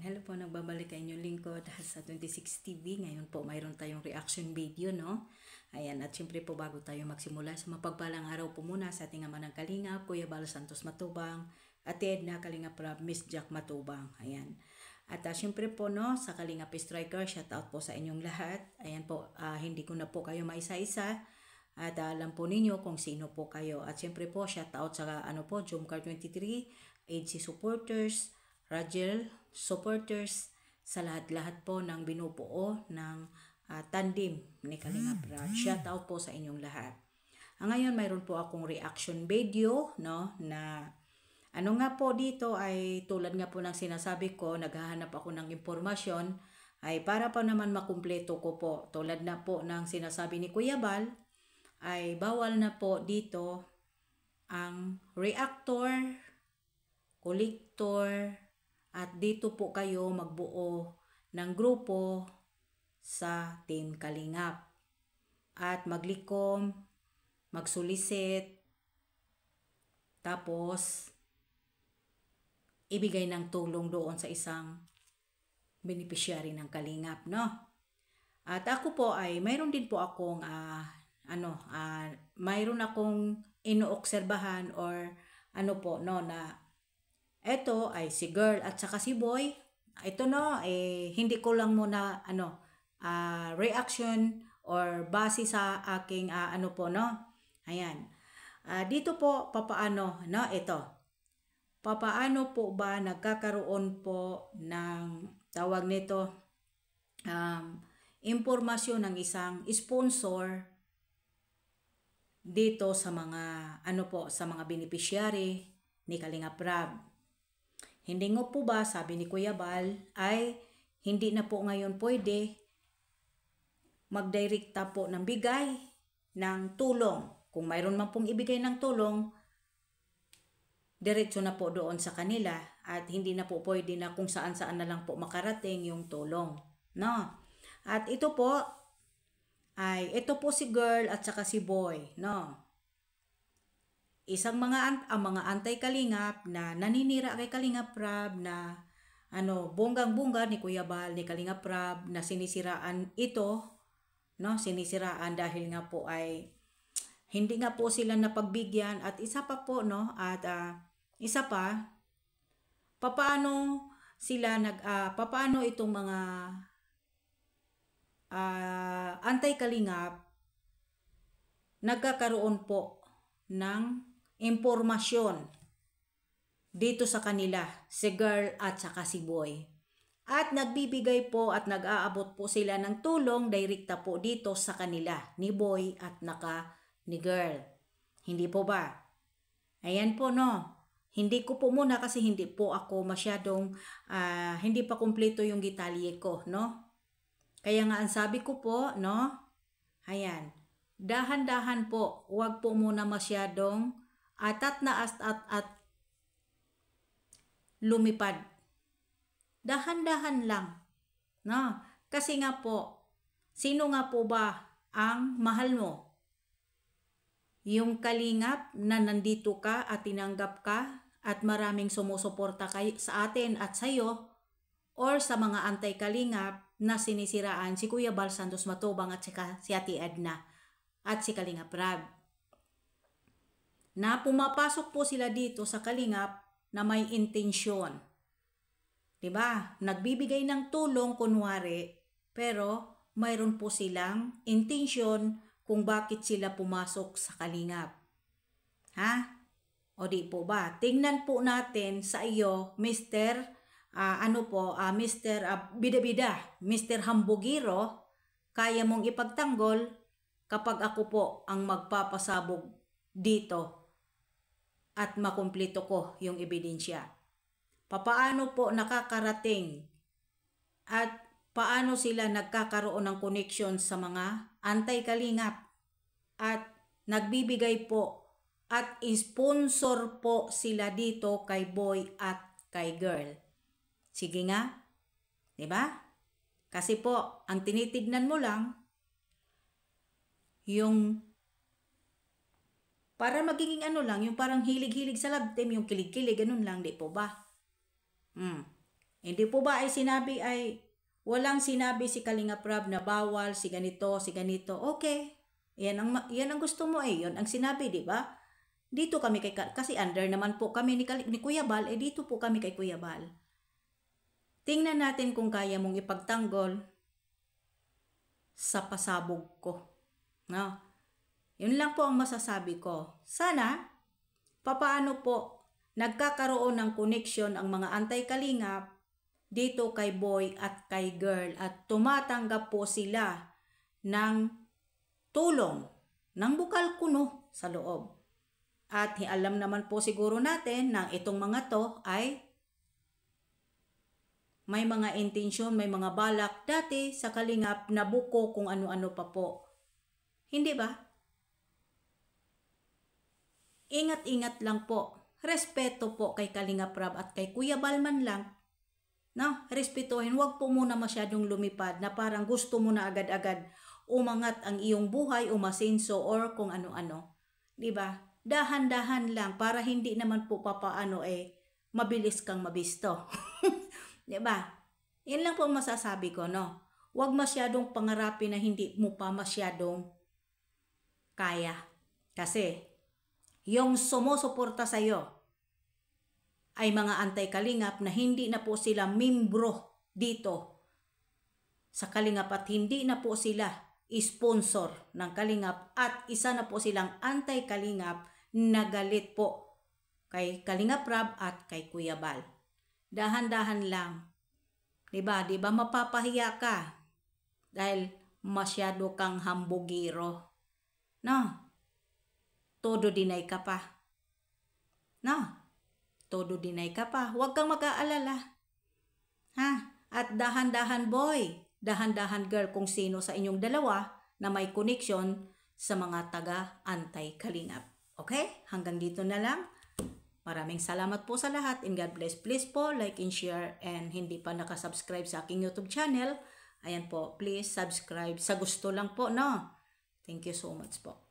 Hello po, nagbabalik kayo inyong lingkod sa 26 TV. Ngayon po, mayroon tayong reaction video, no? Ayan, at syempre po bago tayo magsimula, sa mapagpalang araw po muna sa ating ama ng Kalingap, Kuya Bal Santos Matubang, Ate Edna Kalingap Rab, Miss Jack Matubang. Ayan. At syempre po, no, sa Kalingap Striker, shout out po sa inyong lahat. Ayan po, hindi ko na po kayo maisa-isa. At alam po ninyo kung sino po kayo. At syempre po, shout out sa Jomcar 23, AG supporters, Rajel supporters, sa lahat-lahat po ng binubuo ng tandem ni Kalingap Rab. Shout out po sa inyong lahat. Ngayon mayroon po akong reaction video, no, na nga po dito ay tulad nga po ng sinasabi ko, naghahanap ako ng impormasyon ay para pa naman makumpleto ko po. Tulad na po ng sinasabi ni Kuya Bal, ay bawal na po dito ang reactor, collector, at dito po kayo magbuo ng grupo sa Team Kalingap. At maglikom, magsulisit, tapos ibigay ng tulong doon sa isang beneficiary ng Kalingap, no? At ako po ay mayroon din po akong mayroon akong inoobserbahan or po, no, na ito ay si girl at saka si boy. Ito, no, hindi ko lang muna reaction or base sa aking po, no. Ayan. Dito po papaano, no, ito. Papaano po ba nagkakaroon po ng tawag nito impormasyon ng isang sponsor dito sa mga sa mga beneficiary ni Kalingap Rab. Hindi nga po ba, sabi ni Kuya Bal, ay hindi na po ngayon pwede magdirekta po ng bigay ng tulong. Kung mayroon man pong ibigay ng tulong, diretso na po doon sa kanila at hindi na po pwede na kung saan-saan na lang po makarating yung tulong. No? At ito po si girl at saka si boy, no? Isang ang mga anti-Kalingap na naninira kay Kalingap Rab na bonggang-bongga ni Kuya Bal, ni Kalingap Rab na sinisiraan ito, no? Sinisiraan dahil nga po ay hindi nga po sila napagbigyan at isa pa po, no? At isa pa, papaano sila papaano itong mga anti-Kalingap nagkakaroon po ng impormasyon dito sa kanila, si girl at saka si boy. At nagbibigay po at nag-aabot po sila ng tulong direkta po dito sa kanila, ni boy at ni girl. Hindi po ba? Ayan po, no. Hindi ko po muna kasi hindi po ako masyadong, hindi pa kumpleto yung detalye ko, no. Kaya nga ang sabi ko po, no, ayan, dahan-dahan po, huwag po muna masyadong at lumipad. Dahan-dahan lang, no? Kasi nga po, sino nga po ba ang mahal mo? Yung Kalingap na nandito ka at tinanggap ka at maraming sumusuporta sa atin at sa'yo, or sa mga anti-Kalingap na sinisiraan si Kuya Bal Santos Matubang at si Ate Edna at si Kalingap Rab. Na pumapasok po sila dito sa Kalingap na may intensyon. Diba? Nagbibigay ng tulong kunwari, pero mayroon po silang intensyon kung bakit sila pumasok sa Kalingap. Ha? O di po ba? Tingnan po natin sa iyo, Mr. Mr. Bida-bida, Mr. Hambugiro, kaya mong ipagtanggol kapag ako po ang magpapasabog dito at makumpleto ko yung ebidensya. Papaano po nakakarating at paano sila nagkakaroon ng connection sa mga anti-Kalingap at nagbibigay po at sponsor po sila dito kay boy at kay girl. Sige nga, 'di ba? Kasi po, ang tinitignan mo lang yung para magiging lang, yung parang hilig-hilig sa love team, yung kilig-kilig, ganun lang, di po ba? Hindi po ba ay sinabi ay walang sinabi si Kalingap Rab na bawal si ganito, si ganito. Okay. Yan ang gusto mo yan ang sinabi, di ba? Dito kami kasi under naman po kami ni Kuya Bal, dito po kami kay Kuya Bal. Tingnan natin kung kaya mong ipagtanggol sa pasabog ko. No? Yun lang po ang masasabi ko. Sana, papaano po nagkakaroon ng connection ang mga anti-kalingap dito kay boy at kay girl at tumatanggap po sila ng tulong, ng bukal kuno sa loob. At alam naman po siguro natin na itong mga to ay may mga intensyon, may mga balak dati sa kalingap na buko kung ano-ano pa po. Hindi ba? Ingat-ingat lang po. Respeto po kay Kalingap Rab at kay Kuya Balman lang. No, respetuhin. Huwag po muna masyadong lumipad na parang gusto mo na agad-agad umangat ang iyong buhay, umasenso or kung ano-ano. 'Di ba? Dahan-dahan lang para hindi naman po papaano mabilis kang mabisto. 'Di ba? Yan lang po ang masasabi ko, no. Huwag masyadong pangarapin na hindi mo pa masyadong kaya. Kasi yung sumusuporta sa iyo ay mga anti-kalingap na hindi na po sila membro dito sa kalingap at hindi na po sila sponsor ng kalingap at isa na po silang anti-kalingap na galit po kay Kalingap Rab at kay Kuya Bal. Dahan-dahan lang. Diba? Diba mapapahiya ka dahil masyado kang hambugiro. No? Todo deny ka pa. No? Todo deny ka pa. Huwag kang mag-aalala. Ha? At dahan-dahan boy, dahan-dahan girl kung sino sa inyong dalawa na may connection sa mga taga-anti-kalingap. Okay? Hanggang dito na lang. Maraming salamat po sa lahat and God bless. Please po like and share and hindi pa nakasubscribe sa aking YouTube channel. Ayan po, please subscribe. Sa gusto lang po, no? Thank you so much po.